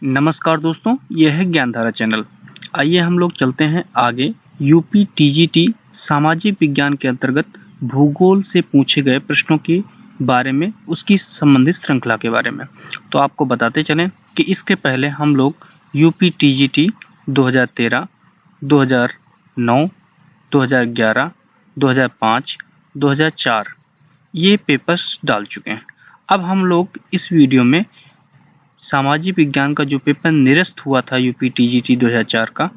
नमस्कार दोस्तों, यह है ज्ञानधारा चैनल। आइए हम लोग चलते हैं आगे। यूपी टीजीटी सामाजिक विज्ञान के अंतर्गत भूगोल से पूछे गए प्रश्नों के बारे में, उसकी संबंधित श्रृंखला के बारे में। तो आपको बताते चलें कि इसके पहले हम लोग यूपी टीजीटी 2013, 2009, 2011, 2005, 2004 ये पेपर्स डाल चुके हैं। अब हम लोग इस वीडियो में सामाजिक विज्ञान का जो पेपर निरस्त हुआ था यूपी टीजीटी 2004 का,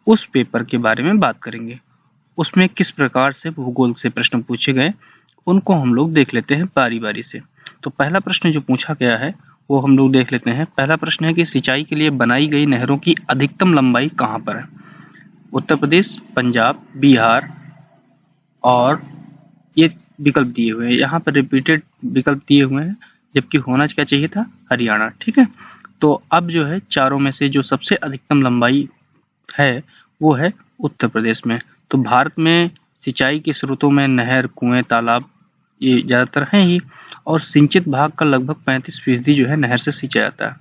उस पेपर के बारे में बात करेंगे। उसमें किस प्रकार से भूगोल से प्रश्न पूछे गए, उनको हम लोग देख लेते हैं बारी बारी से। तो पहला प्रश्न जो पूछा गया है वो हम लोग देख लेते हैं। पहला प्रश्न है कि सिंचाई के लिए बनाई गई नहरों की अधिकतम लंबाई कहाँ पर है? उत्तर प्रदेश, पंजाब, बिहार, और ये विकल्प दिए हुए हैं। यहाँ पर रिपीटेड विकल्प दिए हुए हैं, जबकि होना क्या चाहिए था? हरियाणा। ठीक है, तो अब जो है चारों में से जो सबसे अधिकतम लंबाई है वो है उत्तर प्रदेश में। तो भारत में सिंचाई के स्रोतों में नहर, कुएं, तालाब ये ज़्यादातर हैं ही, और सिंचित भाग का लगभग 35% जो है नहर से सिंचा जाता है।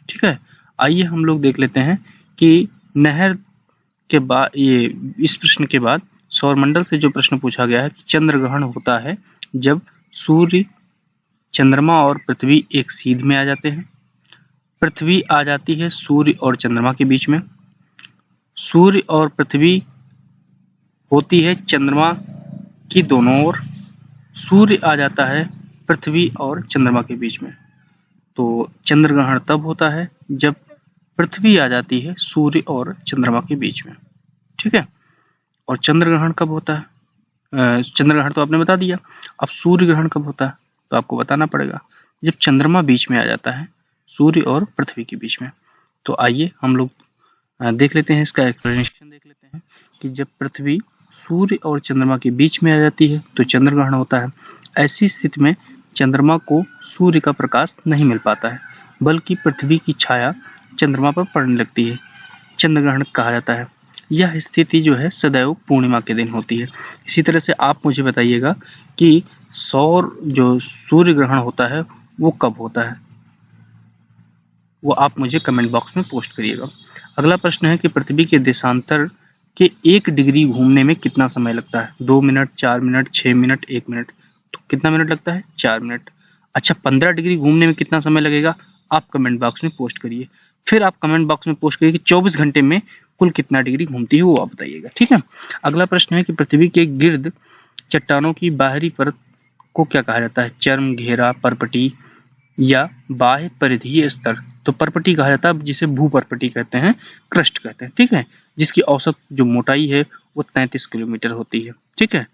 ठीक है, आइए हम लोग देख लेते हैं कि नहर के बाद, ये इस प्रश्न के बाद सौरमंडल से जो प्रश्न पूछा गया है कि चंद्र ग्रहण होता है जब सूर्य, चंद्रमा और पृथ्वी एक सीध में आ जाते हैं। पृथ्वी आ जाती है सूर्य और चंद्रमा के बीच में। सूर्य और पृथ्वी होती है चंद्रमा की दोनों ओर। सूर्य आ जाता है पृथ्वी और चंद्रमा के बीच में। तो चंद्र ग्रहण तब होता है जब पृथ्वी आ जाती है सूर्य और चंद्रमा के बीच में। ठीक है, और चंद्र ग्रहण कब होता है? चंद्र ग्रहण तो आपने बता दिया। अब सूर्य ग्रहण कब होता है तो आपको बताना पड़ेगा, जब चंद्रमा बीच में आ जाता है सूर्य और पृथ्वी के बीच में। तो आइए हम लोग देख लेते हैं, इसका एक्सप्लेनेशन देख लेते हैं कि जब पृथ्वी सूर्य और चंद्रमा के बीच में आ जाती है तो चंद्र ग्रहण होता है। ऐसी स्थिति में चंद्रमा को सूर्य का प्रकाश नहीं मिल पाता है, बल्कि पृथ्वी की छाया चंद्रमा पर पड़ने लगती है। चंद्र ग्रहण कहा जाता है। यह स्थिति जो है सदैव पूर्णिमा के दिन होती है। इसी तरह से आप मुझे बताइएगा कि जो सूर्य ग्रहण होता है वो कब होता है, वो आप मुझे कमेंट बॉक्स में पोस्ट करिएगा। अगला प्रश्न है कि पृथ्वी के देशांतर के 1 डिग्री घूमने में कितना समय लगता है? 2 मिनट, 4 मिनट, 6 मिनट, 1 मिनट। तो कितना मिनट लगता है? 4 मिनट। अच्छा, 15 डिग्री घूमने में कितना समय लगेगा? आप कमेंट बॉक्स में पोस्ट करिए। फिर आप कमेंट बॉक्स में पोस्ट करिए कि 24 घंटे में कुल कितना डिग्री घूमती है, वो आप बताइएगा। ठीक है, अगला प्रश्न है कि पृथ्वी के गिर्द चट्टानों की बाहरी परत को क्या कहा जाता है? चर्म, घेरा, परपटी या बाह्य परिधीय स्तर। तो परपटी कहा जाता है, जिसे भूपर्पटी कहते हैं, क्रस्ट कहते हैं। ठीक है, जिसकी औसत जो मोटाई है वो 33 किलोमीटर होती है। ठीक है,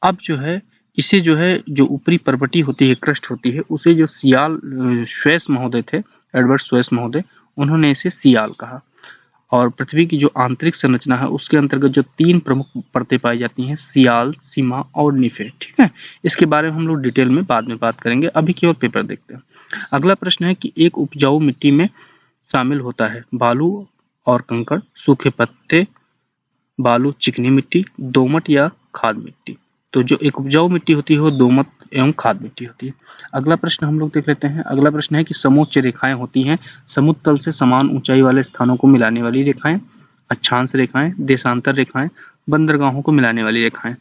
अब जो है इसे जो है जो ऊपरी परपटी होती है, क्रस्ट होती है, उसे जो श्वेस महोदय थे, एडवर्ड श्वेस महोदय, उन्होंने इसे सियाल कहा। और पृथ्वी की जो आंतरिक संरचना है उसके अंतर्गत जो 3 प्रमुख परतें पाई जाती हैं, सियाल, सीमा और निफे। ठीक है, इसके बारे में हम लोग डिटेल में बाद में बात करेंगे, अभी केवल पेपर देखते हैं। अगला प्रश्न है कि एक उपजाऊ मिट्टी में शामिल होता है बालू और कंकड़, सूखे पत्ते, बालू, चिकनी मिट्टी, दोमट या खाद मिट्टी। तो जो एक उपजाऊ मिट्टी होती है वो दोमट एवं खाद मिट्टी होती है। अगला प्रश्न हम लोग देख लेते हैं। अगला प्रश्न है कि समोच्च रेखाएं होती हैं समुद्र तल से समान ऊंचाई वाले स्थानों को मिलाने वाली रेखाएं, अक्षांश रेखाएं, देशांतर रेखाएं, बंदरगाहों को मिलाने वाली रेखाएं।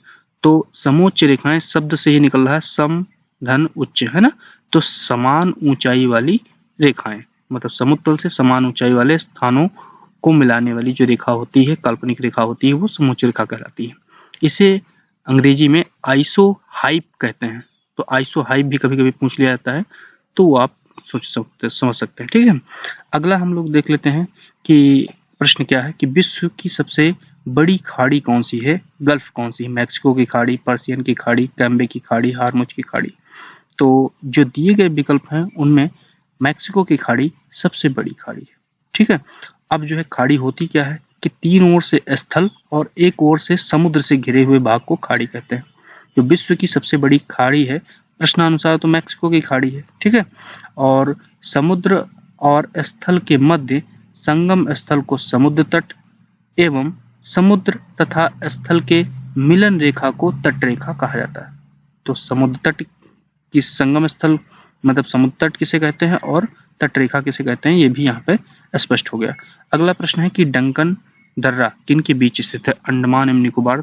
तो समोच्च रेखाएं शब्द से ही निकल रहा है, सम धन उच्च, है ना। तो समान ऊंचाई वाली रेखाएं, मतलब समुद्र तल से समान ऊंचाई वाले स्थानों को मिलाने वाली जो रेखा होती है, काल्पनिक रेखा होती है, वो समोच्च रेखा कहलाती है। इसे अंग्रेजी में आइसोहाइप कहते हैं। तो आइसोहाइप भी कभी कभी पूछ लिया जाता है, तो वो आप समझ सकते हैं। ठीक है, अगला हम लोग देख लेते हैं कि प्रश्न क्या है कि विश्व की सबसे बड़ी खाड़ी कौन सी है? गल्फ कौन सी है? मैक्सिको की खाड़ी, पर्सियन की खाड़ी, कैम्बे की खाड़ी, हार्मुज की खाड़ी। तो जो दिए गए विकल्प हैं उनमें मैक्सिको की खाड़ी सबसे बड़ी खाड़ी है। ठीक है, अब जो है खाड़ी होती क्या है कि 3 ओर से स्थल और 1 ओर से समुद्र से घिरे हुए भाग को खाड़ी कहते हैं। जो विश्व की सबसे बड़ी खाड़ी है प्रश्नानुसार तो मैक्सिको की खाड़ी है। ठीक है, और समुद्र और स्थल के मध्य संगम स्थल को समुद्र तट एवं समुद्र तथा स्थल के मिलन रेखा को तटरेखा कहा जाता है। तो समुद्र तट की संगम स्थल मतलब समुद्र तट किसे कहते हैं और तटरेखा किसे कहते हैं, ये भी यहाँ पे स्पष्ट हो गया। अगला प्रश्न है कि डंकन दर्रा किन के बीच स्थित है? अंडमान एवं निकोबार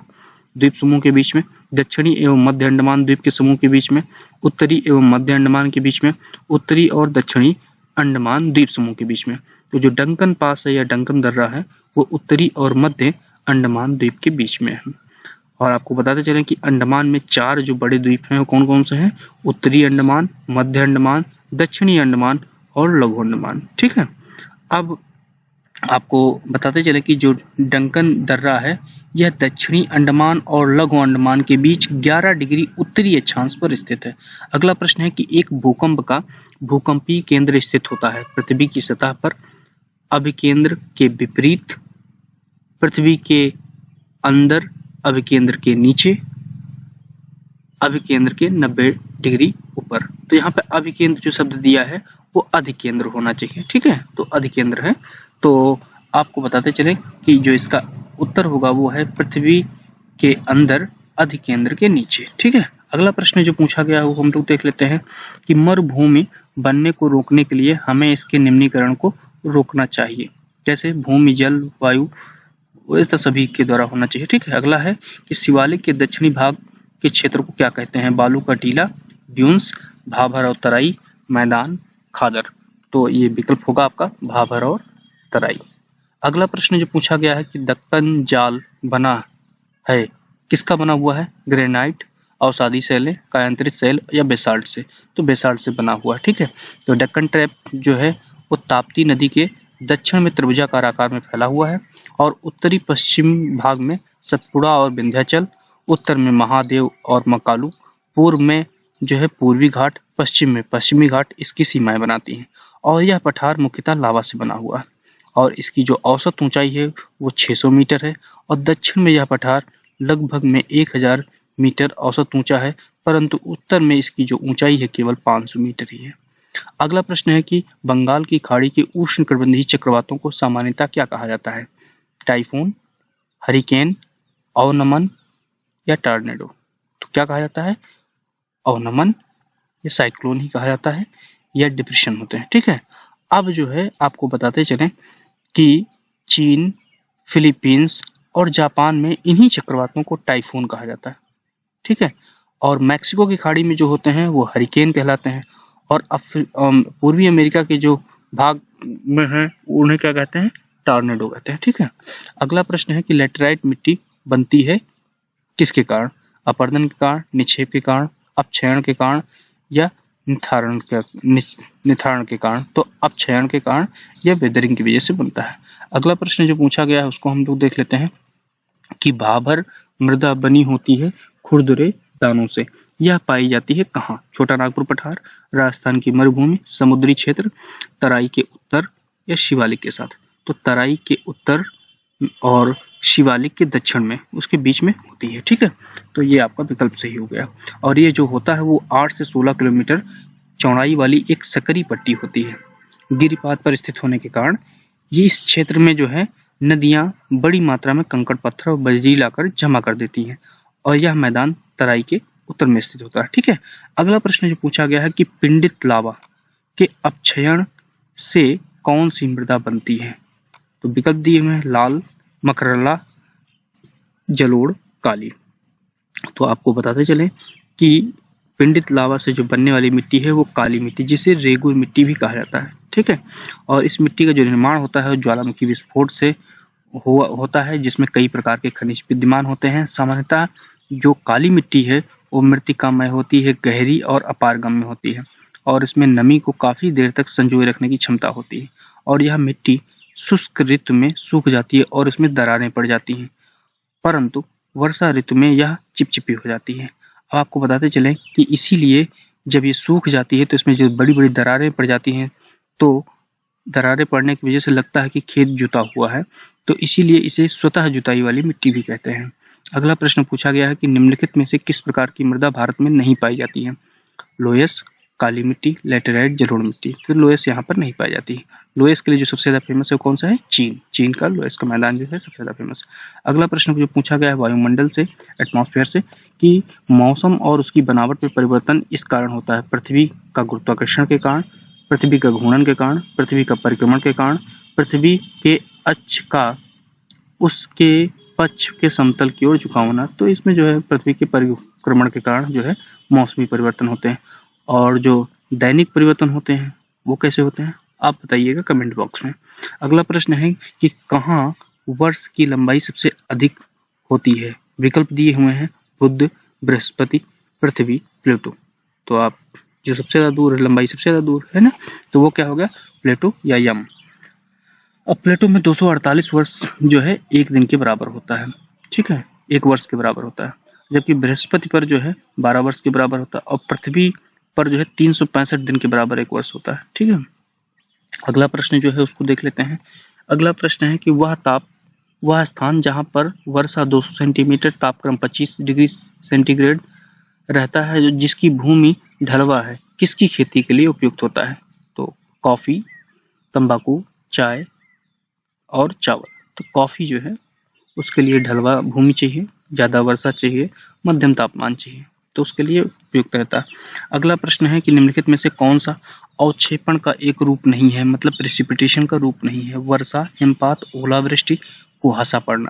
द्वीप समूह के बीच में, दक्षिणी एवं मध्य अंडमान द्वीप के समूह के बीच में, उत्तरी एवं मध्य अंडमान के बीच में, उत्तरी और दक्षिणी अंडमान द्वीप समूह के बीच में। तो जो डंकन पास है या डंकन दर्रा है वो उत्तरी और मध्य अंडमान द्वीप के बीच में है। और आपको बताते चलें कि अंडमान में 4 जो बड़े द्वीप हैं वो कौन कौन से हैं? उत्तरी अंडमान, मध्य अंडमान, दक्षिणी अंडमान और लघु अंडमान। ठीक है, अब आपको बताते चले कि जो डंकन दर्रा है यह दक्षिणी अंडमान और लघु अंडमान के बीच 11 डिग्री उत्तरी अक्षांश पर स्थित है। अगला प्रश्न है कि एक भूकंप का भूकंपीय केंद्र स्थित होता है पृथ्वी की सतह पर, अभिकेंद्र के विपरीत, पृथ्वी के अंदर, अभिकेंद्र के नीचे, अभिकेंद्र के 90 डिग्री ऊपर। तो यहाँ पे अभिकेंद्र जो शब्द दिया है वो अधिकेंद्र होना चाहिए। ठीक है, तो अधिकेंद्र है। तो आपको बताते चले कि जो इसका उत्तर होगा वो है पृथ्वी के अंदर, अधिकेंद्र के नीचे। ठीक है, अगला प्रश्न जो पूछा गया है वो हम लोग देख लेते हैं कि मरुभूमि बनने को रोकने के लिए हमें इसके निम्नीकरण को रोकना चाहिए। जैसे भूमि, जल, वायु, इस सभी के द्वारा होना चाहिए। ठीक है, अगला है कि शिवालिक के दक्षिणी भाग के क्षेत्र को क्या कहते हैं? बालू का टीला, ड्यून्स, भाभर और तराई, मैदान, खादर। तो ये विकल्प होगा आपका भाभर और तराई। अगला प्रश्न जो पूछा गया है कि दक्कन जाल बना है किसका बना हुआ है? ग्रेनाइट, अवसादी शैलें, कायांतरित शैल या बेसाल्ट से? तो बेसाल्ट से बना हुआ है। ठीक है, तो डक्कन ट्रैप जो है वो ताप्ती नदी के दक्षिण में त्रिभुजाकार आकार में फैला हुआ है और उत्तरी पश्चिम भाग में सतपुड़ा और विंध्याचल, उत्तर में महादेव और मकालू, पूर्व में जो है पूर्वी घाट, पश्चिम में पश्चिमी घाट इसकी सीमाएं बनाती हैं। और यह पठार मुख्यतः लावा से बना हुआ है और इसकी जो औसत ऊंचाई है वो 600 मीटर है और दक्षिण में यह पठार लगभग में 1000 मीटर औसत ऊंचा है, परंतु उत्तर में इसकी जो ऊंचाई है केवल 500 मीटर ही है। अगला प्रश्न है कि बंगाल की खाड़ी के उष्णकटिबंधीय चक्रवातों को सामान्यतः क्या कहा जाता है? टाइफून, हरिकेन, अवनमन या टॉर्नेडो? तो क्या कहा जाता है? अवनमन या साइक्लोन ही कहा जाता है या डिप्रेशन होते हैं। ठीक है, अब जो है आपको बताते चलें कि चीन, फिलीपींस और जापान में इन्हीं चक्रवातों को टाइफून कहा जाता है। ठीक है, और मैक्सिको की खाड़ी में जो होते हैं वो हरिकेन कहलाते हैं और पूर्वी अमेरिका के जो भाग में हैं उन्हें क्या कहते हैं? टॉर्नेडो कहते हैं। ठीक है, अगला प्रश्न है कि लैटेराइट मिट्टी बनती है किसके कारण? अपरदन के कारण, निक्षेप के कारण, अपक्षयण के कारण या निथारण के कारण? तो अपक्षयण के कारण या वेदरिंग की वजह से बनता है। अगला प्रश्न जो पूछा गया है उसको हम लोग देख लेते हैं कि भाभर मृदा बनी होती है खुरदुरे दानों से, यह पाई जाती है कहाँ? छोटा नागपुर पठार, राजस्थान की मरुभूमि, समुद्री क्षेत्र, तराई के उत्तर या शिवालिक के साथ? तो तराई के उत्तर और शिवालिक के दक्षिण में, उसके बीच में होती है। ठीक है, तो ये आपका विकल्प सही हो गया। और ये जो होता है वो 8 से 16 किलोमीटर चौड़ाई वाली एक सकरी पट्टी होती है। गिरिपात पर स्थित होने के कारण ये इस क्षेत्र में जो है नदियां बड़ी मात्रा में कंकड़ पत्थर और बजरी लाकर जमा कर देती हैं और यह मैदान तराई के उत्तर में स्थित होता है। ठीक है, अगला प्रश्न जो पूछा गया है कि पिंडित लावा के अपक्षयण से कौन सी मृदा बनती है? तो विकल्प दिए हुए हैं लाल, मकरला, जलोढ़, काली। तो आपको बताते चले कि पिंडित लावा से जो बनने वाली मिट्टी है वो काली मिट्टी, जिसे रेगुर मिट्टी भी कहा जाता है। ठीक है, और इस मिट्टी का जो निर्माण होता है ज्वालामुखी विस्फोट से होता है, जिसमें कई प्रकार के खनिज विद्यमान होते हैं। सामान्यतः जो काली मिट्टी है वो मृतिकामय होती है, गहरी और अपारगम्य होती है और इसमें नमी को काफी देर तक संजोए रखने की क्षमता होती है और यह मिट्टी शुष्क ऋतु में सूख जाती है और इसमें दरारें पड़ जाती हैं, परंतु वर्षा ऋतु में यह चिपचिपी हो जाती है। अब आपको बताते चलें कि इसीलिए जब ये सूख जाती है तो इसमें जो बड़ी बड़ी दरारें पड़ जाती हैं, तो दरारें पड़ने की वजह से लगता है कि खेत जुता हुआ है, तो इसीलिए इसे स्वतः जुताई वाली मिट्टी भी कहते हैं। अगला प्रश्न पूछा गया है कि निम्नलिखित में से किस प्रकार की मृदा भारत में नहीं पाई जाती है? लोयस, काली मिट्टी, लैटेराइट, जलोढ़ मिट्टी। फिर लोयस यहाँ पर नहीं पाई जाती। लोयस के लिए जो सबसे ज्यादा फेमस है कौन सा है? चीन का लोयस का मैदान जो है सबसे ज्यादा फेमस। अगला प्रश्न जो पूछा गया है वायुमंडल से, एटमॉस्फेयर से, कि मौसम और उसकी बनावट में परिवर्तन इस कारण होता है? पृथ्वी का गुरुत्वाकर्षण के कारण, पृथ्वी का घूर्णन के कारण, पृथ्वी का परिक्रमण के कारण, पृथ्वी के अक्ष का उसके पक्ष के समतल की ओर झुकाव होना। तो इसमें जो है पृथ्वी के परिक्रमण के कारण जो है मौसमी परिवर्तन होते हैं। और जो दैनिक परिवर्तन होते हैं वो कैसे होते हैं आप बताइएगा कमेंट बॉक्स में। अगला प्रश्न है कि कहाँ वर्ष की लंबाई सबसे अधिक होती है। विकल्प दिए हुए हैं बुध, बृहस्पति, पृथ्वी, प्लूटो। तो आप जो सबसे ज्यादा दूर है, लंबाई सबसे ज्यादा दूर है ना, तो वो क्या हो गया, प्लूटो या यम। अब प्लेटो में 248 वर्ष जो है एक दिन के बराबर होता है, ठीक है, एक वर्ष के बराबर होता है। जबकि बृहस्पति पर जो है 12 वर्ष के बराबर होता है और पृथ्वी पर जो है 365 दिन के बराबर एक वर्ष होता है, ठीक है। अगला प्रश्न जो है उसको देख लेते हैं। अगला प्रश्न है कि वह स्थान जहां पर वर्षा 200 सेंटीमीटर तापक्रम 25 डिग्री सेंटीग्रेड रहता है, जिसकी भूमि ढलवा है, किसकी खेती के लिए उपयुक्त होता है। तो कॉफी, तंबाकू, चाय और चावल। तो कॉफी जो है उसके लिए ढलवा भूमि चाहिए, ज्यादा वर्षा चाहिए, मध्यम तापमान चाहिए, तो उसके लिए उपयुक्त रहता है। अगला प्रश्न है कि निम्नलिखित में से कौन सा अवक्षेपण का एक रूप नहीं है, मतलब प्रेसिपिटेशन का रूप नहीं है। वर्षा, हिमपात, ओलावृष्टि, कुहासा पड़ना।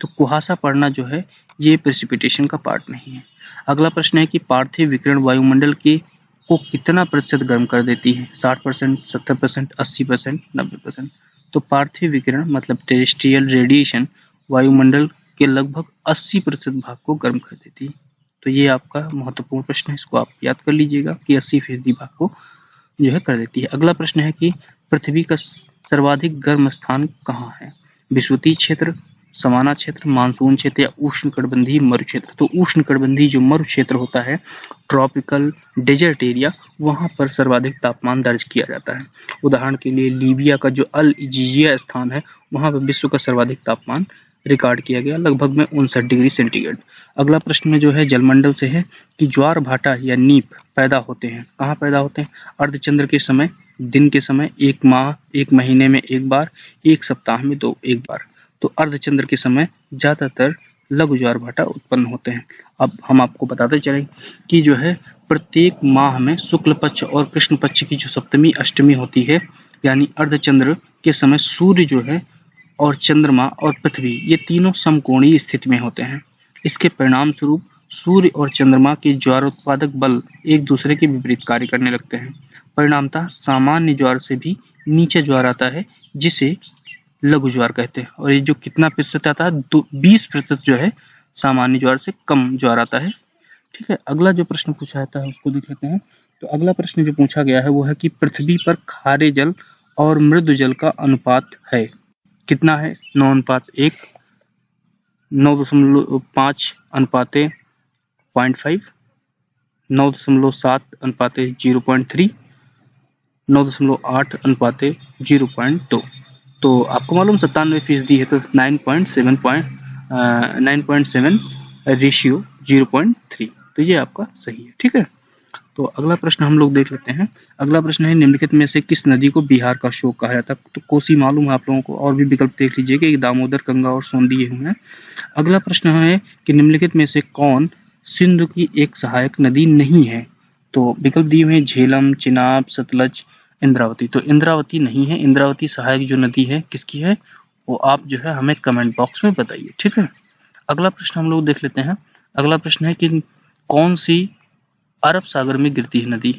तो कुहासा पड़ना जो है ये प्रेसिपिटेशन का पार्ट नहीं है। अगला प्रश्न है कि पार्थिव विकिरण वायुमंडल के को कितना प्रतिशत गर्म कर देती है। 60%, 70%, 80%, 90%। तो पार्थिव विकिरण मतलब टेरेस्ट्रियल रेडिएशन वायुमंडल के लगभग 80% भाग को गर्म कर देती है। तो ये आपका महत्वपूर्ण प्रश्न है, इसको आप याद कर लीजिएगा कि 80% भाग को जो है कर देती है। अगला प्रश्न है कि पृथ्वी का सर्वाधिक गर्म स्थान कहाँ है। विषुवतीय क्षेत्र, समाना क्षेत्र, मानसून क्षेत्र या उष्णकटिबंधीय मरु क्षेत्र। तो उष्णकटिबंधीय जो मरु क्षेत्र होता है, ट्रॉपिकल डेजर्ट एरिया, वहां पर सर्वाधिक तापमान दर्ज किया जाता है। उदाहरण के लिए लीबिया का जो अल इजीजिया स्थान है, वहां पर विश्व का सर्वाधिक तापमान रिकॉर्ड किया गया, लगभग में 59 डिग्री सेंटीग्रेड। अगला प्रश्न में जो है जलमंडल से है कि ज्वार भाटा या नीप पैदा होते हैं, कहाँ पैदा होते हैं। अर्धचंद्र के समय, दिन के समय, एक माह, एक महीने में एक बार, एक सप्ताह में एक बार। तो अर्धचंद्र के समय ज्यादातर लघु ज्वार भाटा उत्पन्न होते हैं। अब हम आपको बताते चलें कि जो है प्रत्येक माह में शुक्ल पक्ष और कृष्ण पक्ष की जो सप्तमी अष्टमी होती है, यानी अर्धचंद्र के समय सूर्य जो है और चंद्रमा और पृथ्वी ये तीनों समकोणीय स्थिति में होते हैं। इसके परिणाम स्वरूप सूर्य और चंद्रमा के ज्वारोत्पादक बल एक दूसरे के विपरीत कार्य करने लगते हैं। परिणामतः सामान्य ज्वार से भी नीचे ज्वार आता है, जिसे लघु ज्वार कहते हैं। और ये जो कितना प्रतिशत आता है, 20% जो है सामान्य ज्वार से कम ज्वार आता है, ठीक है। अगला जो प्रश्न पूछा जाता है उसको देख लेते हैं। तो अगला प्रश्न जो पूछा गया है वो है कि पृथ्वी पर खारे जल और मृदु जल का अनुपात है, कितना है। 9:1, 9.5 अनुपाते 0.5, 9.7 अनुपाते 0.3, 9.8 अनुपाते 0.2। तो आपको मालूम 97% है, तो 9.7 रेशियो 0.3। तो ये आपका सही है, ठीक है। तो अगला प्रश्न हम लोग देख लेते हैं। अगला प्रश्न है निम्नलिखित में से किस नदी को बिहार का शोक कहा जाता है। तो कोसी मालूम है आप लोगों को, और भी विकल्प देख लीजिए कि दामोदर, गंगा और सोन दिए हुए हैं। अगला प्रश्न है कि निम्नलिखित में से कौन सिंधु की एक सहायक नदी नहीं है। तो विकल्प दिए हुए हैं झेलम, चिनाब, सतलज, इंद्रावती। तो इंद्रावती नहीं है। इंद्रावती सहायक जो नदी है किसकी है, वो आप जो है हमें कमेंट बॉक्स में बताइए, ठीक है। अगला प्रश्न हम लोग देख लेते हैं। अगला प्रश्न है कि कौन सी अरब सागर में गिरती है नदी।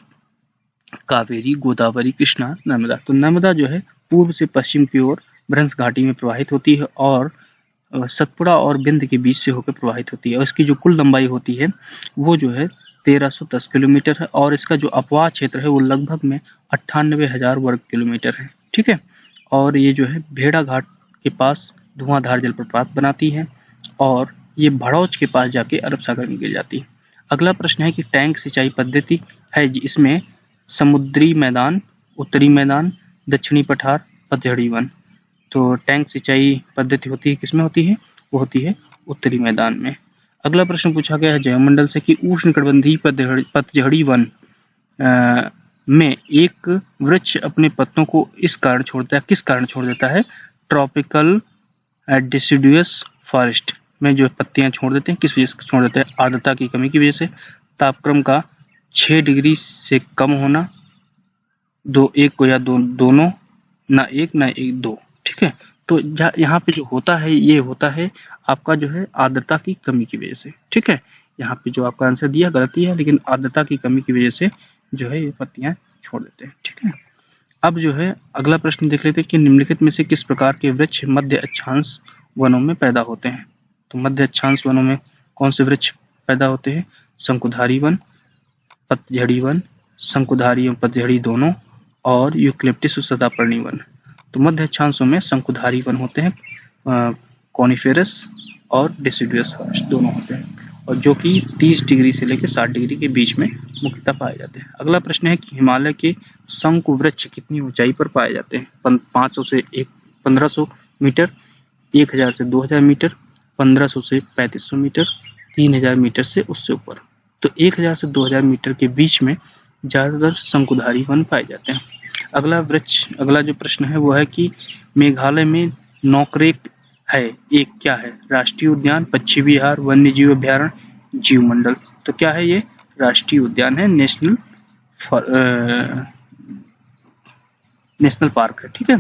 कावेरी, गोदावरी, कृष्णा, नर्मदा। तो नर्मदा जो है पूर्व से पश्चिम की ओर भ्रंश घाटी में प्रवाहित होती है और सतपुड़ा और बिंद के बीच से होकर प्रवाहित होती है। और इसकी जो कुल लंबाई होती है वो जो है 1310 किलोमीटर है। और इसका जो अपवाह क्षेत्र है वो लगभग में 98,000 वर्ग किलोमीटर है, ठीक है। और ये जो है भेड़ा घाट के पास धुआंधार जलप्रपात बनाती है और ये भड़ौच के पास जाके अरब सागर में गिर जाती है। अगला प्रश्न है कि टैंक सिंचाई पद्धति है इसमें समुद्री मैदान, उत्तरी मैदान, दक्षिणी पठार, पतझड़ी वन। तो टैंक सिंचाई पद्धति होती है किसमें होती है, वो होती है उत्तरी मैदान में। अगला प्रश्न पूछा गया है जयमंडल से कि उष्णकटिबंधीय पतझड़ी वन में एक वृक्ष अपने पत्तों को इस कारण छोड़ता है, किस कारण छोड़ देता है। ट्रॉपिकल डिसिडुअस फॉरेस्ट में जो पत्तियां छोड़ देते हैं, किस वजह से छोड़ देते हैं, आर्द्रता की कमी की वजह से, तापक्रम का 6 डिग्री से कम होना, एक को या दोनों, ना एक ना एक दो। तो यहाँ पे जो होता है ये होता है आपका जो है आर्द्रता की कमी की वजह से। ठीक है, यहाँ पे जो आपका आंसर दिया गलती है, लेकिन आर्द्रता की कमी की वजह से जो है ये पत्तियां छोड़ देते हैं। ठीक है, अब जो है अगला प्रश्न देख लेते हैं कि निम्नलिखित में से किस प्रकार के वृक्ष मध्य अक्षांश वनों में पैदा होते हैं। तो मध्य अक्षांश वनों में कौन से वृक्ष पैदा होते हैं? शंकुधारी वन, पतझड़ी वन, शंकुधारी एवं पतझड़ी दोनों, और यूकलिप्टस सदापर्णी वन। तो मध्य अक्षांशों में शंकुधारी वन होते हैं, कॉनिफेरस और डिसिडुअस फॉरेस्ट दोनों होते हैं, और जो कि 30 डिग्री से लेकर 60 डिग्री के बीच में मुख्यतः पाए जाते हैं। अगला प्रश्न है कि हिमालय के शंकु वृक्ष कितनी ऊंचाई पर पाए जाते हैं? 500 से 1500 मीटर, 1000 से 2000 मीटर, 1500 से 3500 मीटर, 3000 मीटर से उससे ऊपर। तो 1000 से 2000 मीटर के बीच में ज़्यादातर शंकुधारी वन पाए जाते हैं। अगला जो प्रश्न है वो है कि मेघालय में नोकरेक है, एक क्या है? राष्ट्रीय उद्यान, पक्षी विहार, वन्य जीव अभ्यारण्य, जीवमंडल। तो क्या है ये? राष्ट्रीय उद्यान है, नेशनल पार्क है। ठीक है,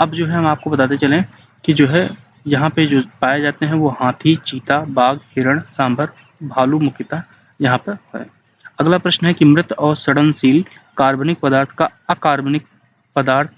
अब जो है हम आपको बताते चलें कि जो है यहाँ पे जो पाए जाते हैं वो हाथी, चीता, बाघ, हिरण, सांभर, भालू मुख्यतः यहाँ पर है। अगला प्रश्न है कि मृत और सड़नशील कार्बनिक पदार्थ का अकार्बनिक पदार्थ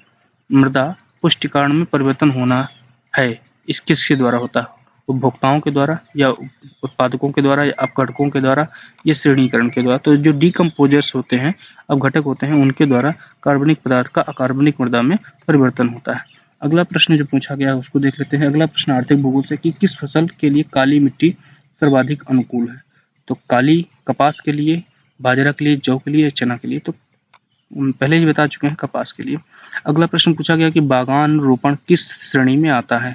मृदा पुष्टिकरण में परिवर्तन होना है, इस किसके द्वारा होता है? उपभोक्ताओं के द्वारा, या उत्पादकों के द्वारा, या अपघटकों के द्वारा, या श्रेणीकरण के द्वारा। तो जो डिकम्पोजर्स होते हैं, अपघटक होते हैं, उनके द्वारा कार्बनिक पदार्थ का अकार्बनिक मृदा में परिवर्तन होता है। अगला प्रश्न जो पूछा गया है उसको देख लेते हैं। अगला प्रश्न आर्थिक भूगोल से कि किस फसल के लिए काली मिट्टी सर्वाधिक अनुकूल है? तो काली कपास के लिए, बाजरा के लिए, जौ के लिए, चना के लिए। तो पहले ही बता चुके हैं कपास के लिए। अगला प्रश्न पूछा गया कि बागान रोपण किस श्रेणी में आता है?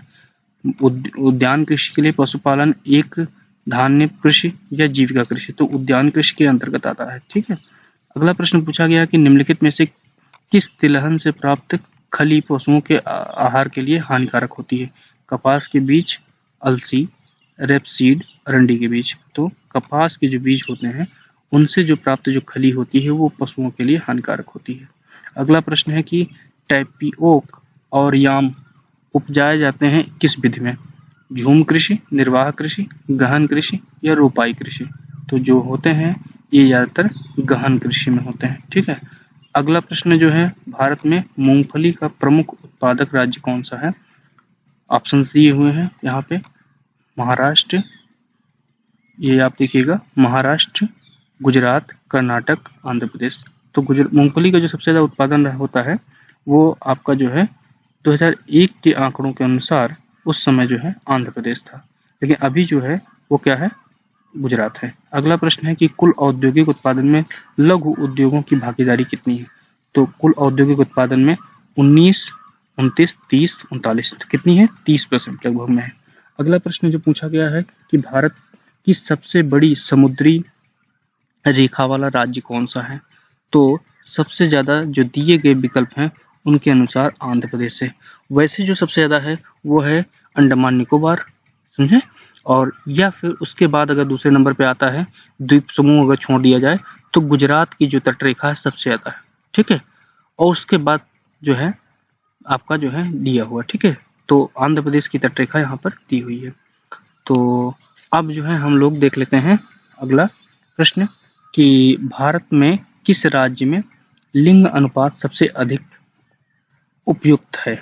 उद्यान कृषि के लिए, पशुपालन, एक धान्य कृषि, या जीविका कृषि। तो उद्यान कृषि के अंतर्गत आता है। ठीक है, अगला प्रश्न पूछा गया कि निम्नलिखित में से किस तिलहन से प्राप्त खली पशुओं के आहार के लिए हानिकारक होती है? कपास के बीज, अलसी, रेपसीड, अरंडी के बीज। तो कपास के जो बीज होते हैं उनसे जो प्राप्त जो खली होती है वो पशुओं के लिए हानिकारक होती है। अगला प्रश्न है कि टैपिओक और याम उपजाए जाते हैं किस विधि में? झूम कृषि, निर्वाह कृषि, गहन कृषि, या रोपाई कृषि। तो जो होते हैं ये ज़्यादातर गहन कृषि में होते हैं। ठीक है, अगला प्रश्न जो है भारत में मूंगफली का प्रमुख उत्पादक राज्य कौन सा है? ऑप्शन दिए हुए हैं यहाँ पे। महाराष्ट्र, ये आप देखिएगा, महाराष्ट्र, गुजरात, कर्नाटक, आंध्र प्रदेश। तो मूंगफली का जो सबसे ज़्यादा उत्पादन होता है वो आपका जो है 2001 के आंकड़ों के अनुसार उस समय जो है आंध्र प्रदेश था, लेकिन अभी जो है वो क्या है? गुजरात है। अगला प्रश्न है कि कुल औद्योगिक उत्पादन में लघु उद्योगों की भागीदारी कितनी है? तो कुल औद्योगिक उत्पादन में 19, 29, 30, 39 कितनी है? 30% लगभग में है। अगला प्रश्न जो पूछा गया है कि भारत की सबसे बड़ी समुद्री रेखा वाला राज्य कौन सा है? तो सबसे ज़्यादा जो दिए गए विकल्प हैं उनके अनुसार आंध्र प्रदेश है। वैसे जो सबसे ज़्यादा है वो है अंडमान निकोबार, समझे? और या फिर उसके बाद अगर दूसरे नंबर पे आता है द्वीप समूह, अगर छोड़ दिया जाए तो गुजरात की जो तटरेखा है सबसे ज़्यादा है। ठीक है, और उसके बाद जो है आपका जो है दिया हुआ। ठीक है, तो आंध्र प्रदेश की तटरेखा यहाँ पर दी हुई है। तो अब जो है हम लोग देख लेते हैं अगला प्रश्न कि भारत में किस राज्य में लिंग अनुपात सबसे अधिक उपयुक्त है?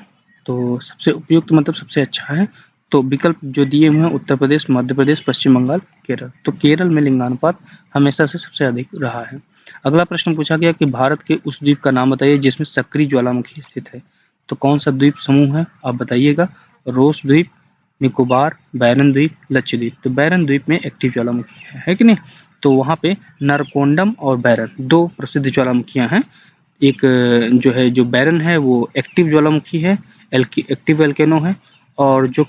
तो सबसे उपयुक्त मतलब सबसे अच्छा है। तो विकल्प जो दिए हुए हैं उत्तर प्रदेश, मध्य प्रदेश, पश्चिम बंगाल, केरल। तो केरल में लिंगानुपात हमेशा से सबसे अधिक रहा है। अगला प्रश्न पूछा गया कि भारत के उस द्वीप का नाम बताइए जिसमें सक्रिय ज्वालामुखी स्थित है। तो कौन सा द्वीप समूह है आप बताइएगा? रोस द्वीप, निकोबार, बैरन द्वीप, लक्षद्वीप। तो बैरन द्वीप में एक्टिव ज्वालामुखी है कि नहीं? तो वहाँ पे नरकोंडम और बैरन दो प्रसिद्ध ज्वालामुखियाँ हैं। एक जो है जो बैरन है वो एक्टिव ज्वालामुखी है, एक्टिव वोल्केनो है, और जो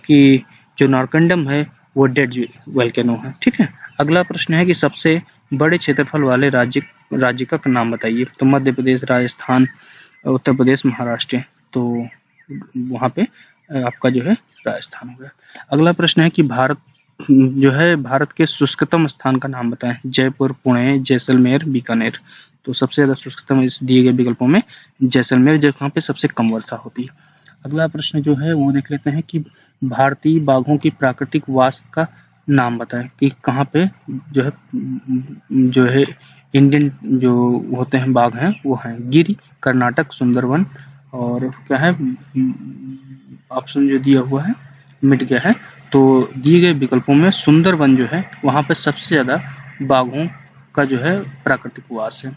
नारकंडम है वो डेड वोल्केनो है। ठीक है, अगला प्रश्न है कि सबसे बड़े क्षेत्रफल वाले राज्य का नाम बताइए। तो मध्य प्रदेश, राजस्थान, उत्तर प्रदेश, महाराष्ट्र। तो वहाँ पे आपका जो है राजस्थान हो गया। अगला प्रश्न है कि भारत के शुष्कतम स्थान का नाम बताएं। जयपुर, पुणे, जैसलमेर, बीकानेर। तो सबसे ज़्यादा शुष्कतम इस दिए गए विकल्पों में जैसलमेर, जहाँ पे सबसे कम वर्षा होती है। अगला प्रश्न जो है वो देख लेते हैं कि भारतीय बाघों की प्राकृतिक वास का नाम बताएं कि कहाँ पे जो है इंडियन जो होते हैं बाघ हैं वो हैं गिर, कर्नाटक, सुंदरवन और क्या है ऑप्शन जो दिया हुआ है मिट गया है। तो दिए गए विकल्पों में सुंदरवन जो है वहाँ पे सबसे ज़्यादा बाघों का जो है प्राकृतिक वास है।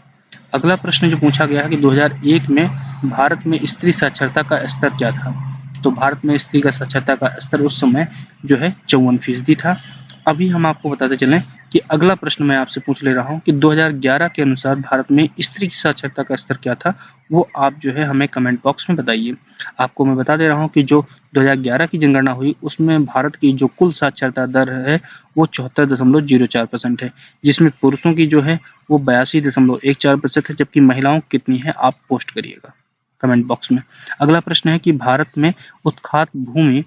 अगला प्रश्न जो पूछा गया है कि 2001 में भारत में स्त्री साक्षरता का स्तर क्या था। तो भारत में स्त्री का साक्षरता का स्तर उस समय जो है 54% था। अभी हम आपको बताते चलें कि अगला प्रश्न मैं आपसे पूछ ले रहा हूँ कि 2011 के अनुसार भारत में स्त्री की साक्षरता का स्तर क्या था, वो आप जो है हमें कमेंट बॉक्स में बताइए। आपको मैं बता दे रहा हूँ कि जो 2011 की जनगणना हुई उसमें भारत की जो कुल साक्षरता दर है वो 74.04% है, जिसमें पुरुषों की जो है वो 82.14% है, जबकि महिलाओं कितनी है आप पोस्ट करिएगा कमेंट बॉक्स में। अगला प्रश्न है कि भारत में उत्खात भूमि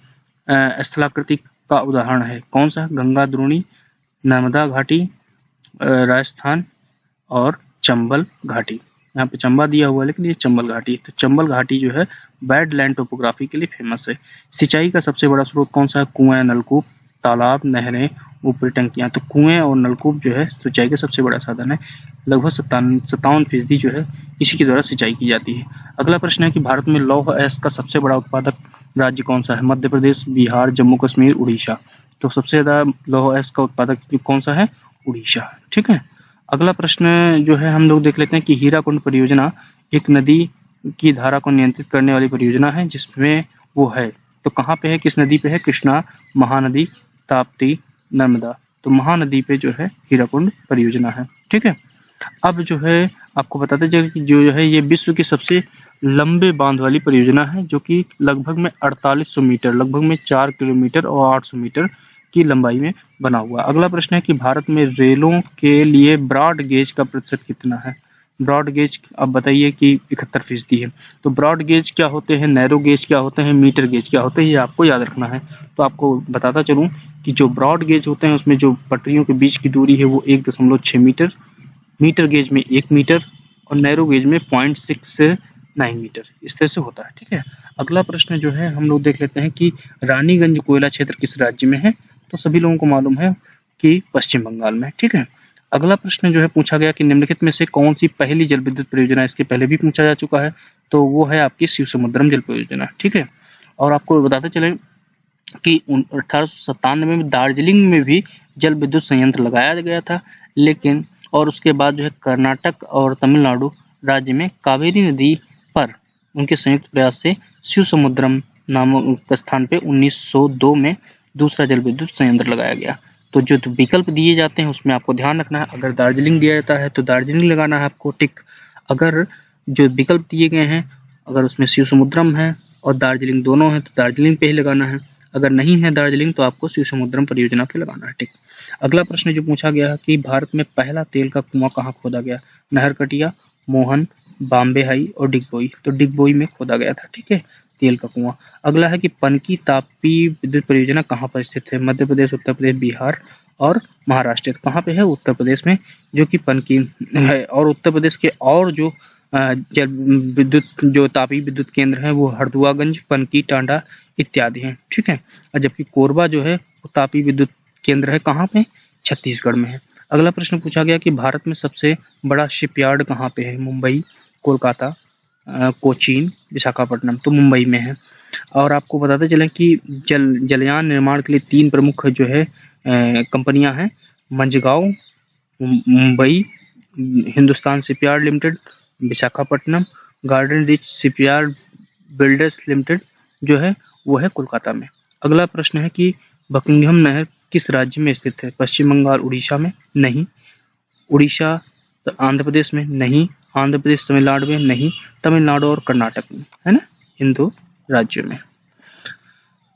स्थलाकृति का उदाहरण है कौन सा। गंगा द्रोणी, नर्मदा घाटी, राजस्थान और चंबल घाटी। यहाँ पे चंबा दिया हुआ है लेकिन ये चंबल घाटी। तो चंबल घाटी जो है बैड लैंड टोपोग्राफी के लिए फेमस है। सिंचाई का सबसे बड़ा स्रोत कौन सा है। कुएं, नलकूप, तालाब, नहरें, ऊपरी टंकियां। तो कुएं और नलकूप जो है सिंचाई का सबसे बड़ा साधन है। लगभग 57% जो है इसी के द्वारा सिंचाई की जाती है। अगला प्रश्न है कि भारत में लौह अयस्क का सबसे बड़ा उत्पादक राज्य कौन सा है। मध्य प्रदेश, बिहार, जम्मू कश्मीर, उड़ीसा। तो सबसे ज्यादा लौह अयस्क का उत्पादक कौन सा है, उड़ीसा। ठीक है। अगला प्रश्न जो है हम लोग देख लेते हैं कि हीराकुंड परियोजना एक नदी की धारा को नियंत्रित करने वाली परियोजना है जिसमें वो है। तो कहाँ पे है, किस नदी पे है। कृष्णा, महानदी, ताप्ती, नर्मदा। तो महानदी पे जो है हीराकुंड परियोजना है। ठीक है। अब जो है आपको बताते चले कि जो है ये विश्व की सबसे लंबे बांध वाली परियोजना है जो कि लगभग में 4800 मीटर, लगभग में 4 किलोमीटर और 800 मीटर की लंबाई में बना हुआ। अगला प्रश्न है कि भारत में रेलों के लिए ब्रॉड गेज का प्रतिशत कितना है। ब्रॉड गेज अब बताइए कि 71% है। तो ब्रॉड गेज क्या होते हैं, नैरो गेज क्या होते हैं, मीटर गेज क्या होते हैं, ये आपको याद रखना है। तो आपको बताता चलूँ कि जो ब्रॉड गेज होते हैं उसमें जो पटरियों के बीच की दूरी है वो 1.6 मीटर, मीटर गेज में 1 मीटर और नैरो गेज में 0.69 मीटर, इस तरह से होता है। ठीक है। अगला प्रश्न जो है हम लोग देख लेते हैं कि रानीगंज कोयला क्षेत्र किस राज्य में है। तो सभी लोगों को मालूम है कि पश्चिम बंगाल में। ठीक है। अगला प्रश्न जो है पूछा गया कि निम्नलिखित में से कौन सी पहली जल विद्युत परियोजना, इसके पहले भी पूछा जा चुका है, तो वो है आपकी शिव समुद्रम जल परियोजना। ठीक है। और आपको बताते चले कि 1897 में दार्जिलिंग में भी जल विद्युत संयंत्र लगाया गया था, लेकिन और उसके बाद जो है कर्नाटक और तमिलनाडु राज्य में कावेरी नदी पर उनके संयुक्त प्रयास से शिव समुद्रम नामक स्थान पे 1902 में दूसरा जल विद्युत संयंत्र लगाया गया। तो जो विकल्प दिए जाते हैं उसमें आपको ध्यान रखना है। अगर दार्जिलिंग दिया जाता है तो दार्जिलिंग लगाना है आपको टिक। अगर जो विकल्प दिए गए हैं अगर उसमें शिव समुद्रम है और दार्जिलिंग दोनों है तो दार्जिलिंग पे ही लगाना है। अगर नहीं है दार्जिलिंग तो आपको शिव समुद्रम परियोजना पे लगाना है टिक। अगला प्रश्न जो पूछा गया है कि भारत में पहला तेल का कुआं कहाँ खोदा गया। नहरकटिया, मोहन, बॉम्बे हाई और डिगबोई। तो डिगबोई में खोदा गया था। ठीक है, तेल का कुआं। अगला है कि पनकी तापी विद्युत परियोजना कहाँ पर स्थित है। मध्य प्रदेश, उत्तर प्रदेश, बिहार और महाराष्ट्र। कहाँ पे है, उत्तर प्रदेश में, जो कि पनकी है। और उत्तर प्रदेश के और जो जल विद्युत जो तापी विद्युत केंद्र है वो हरदुआगंज, पनकी, टांडा इत्यादि हैं। ठीक है। और जबकि कोरबा जो है वो तापी विद्युत केंद्र है कहाँ पे, छत्तीसगढ़ में है। अगला प्रश्न पूछा गया कि भारत में सबसे बड़ा शिपयार्ड कहाँ पे है। मुंबई, कोलकाता, कोचीन, विशाखापट्टनम। तो मुंबई में है। और आपको बताते चलें कि जलयान निर्माण के लिए 3 प्रमुख जो है कंपनियां हैं। Mazagon, Mumbai, Hindustan shipyard limited, Visakhapatnam, garden rich shipyard builders limited जो है वो है कोलकाता में। अगला प्रश्न है कि बकिंघम नहर किस राज्य में स्थित है। पश्चिम बंगाल, उड़ीसा में नहीं, उड़ीसा आंध्र प्रदेश में नहीं, आंध्र प्रदेश तमिलनाडु में नहीं, तमिलनाडु और कर्नाटक में, है ना, इन 2 राज्यों में।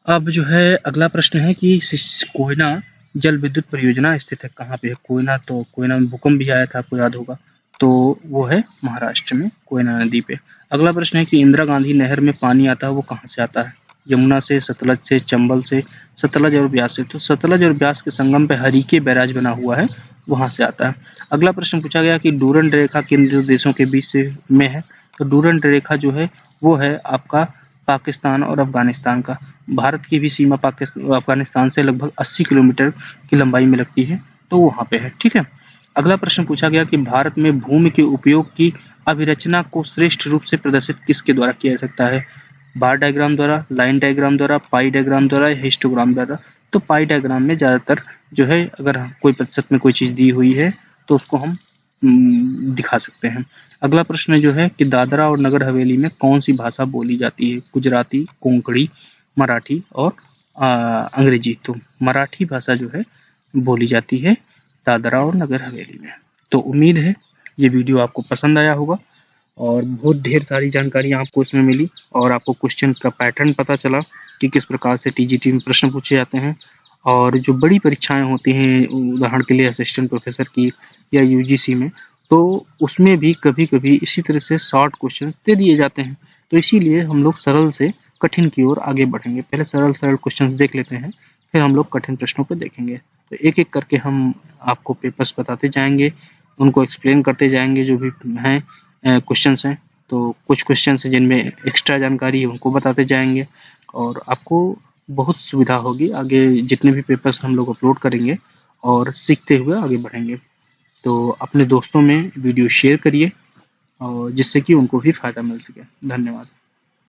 अब जो है अगला प्रश्न है कि कोयना जल विद्युत परियोजना स्थित है कहाँ पे है। कोयना, तो कोयना में भूकंप भी आया था आपको याद होगा, तो वो है महाराष्ट्र में कोयना नदी पे। अगला प्रश्न है कि इंदिरा गांधी नहर में पानी आता है वो कहाँ से आता है। यमुना से, सतलज से, चंबल से, सतलज और ब्यास से। तो सतलज और ब्यास के संगम पे हरीके बैराज बना हुआ है, वहां से आता है। अगला प्रश्न पूछा गया कि डूरंड रेखा किन 2 देशों के बीच में है। तो डूरंड रेखा जो है वो है आपका पाकिस्तान और अफगानिस्तान का। भारत की भी सीमा अफगानिस्तान से लगभग 80 किलोमीटर की लंबाई में लगती है, तो वहाँ पे है। ठीक है। अगला प्रश्न पूछा गया कि भारत में भूमि के उपयोग की अभिरचना को श्रेष्ठ रूप से प्रदर्शित किसके द्वारा किया जा सकता है? बार डायग्राम द्वारा, लाइन डायग्राम द्वारा, पाई डायग्राम द्वारा, हिस्टोग्राम द्वारा। तो पाई डायग्राम में ज़्यादातर जो है, अगर कोई प्रतिशत में कोई चीज़ दी हुई है तो उसको हम दिखा सकते हैं। अगला प्रश्न जो है कि दादरा और नगर हवेली में कौन सी भाषा बोली जाती है? गुजराती, कोंकणी, मराठी और अंग्रेजी। तो मराठी भाषा जो है बोली जाती है दादरा और नगर हवेली में। तो उम्मीद है ये वीडियो आपको पसंद आया होगा और बहुत ढेर सारी जानकारी आपको इसमें मिली और आपको क्वेश्चन का पैटर्न पता चला कि किस प्रकार से टीजीटी में प्रश्न पूछे जाते हैं। और जो बड़ी परीक्षाएं होती हैं, उदाहरण के लिए असिस्टेंट प्रोफेसर की या यूजीसी में, तो उसमें भी कभी कभी इसी तरह से शॉर्ट क्वेश्चन दे दिए जाते हैं। तो इसीलिए हम लोग सरल से कठिन की ओर आगे बढ़ेंगे। पहले सरल क्वेश्चन देख लेते हैं, फिर हम लोग कठिन प्रश्नों पर देखेंगे। तो एक एक करके हम आपको पेपर्स बताते जाएंगे, उनको एक्सप्लेन करते जाएंगे जो भी हैं क्वेश्चंस हैं। तो कुछ क्वेश्चंस हैं जिनमें एक्स्ट्रा जानकारी है उनको बताते जाएंगे और आपको बहुत सुविधा होगी आगे जितने भी पेपर्स हम लोग अपलोड करेंगे और सीखते हुए आगे बढ़ेंगे। तो अपने दोस्तों में वीडियो शेयर करिए और जिससे कि उनको भी फ़ायदा मिल सके। धन्यवाद।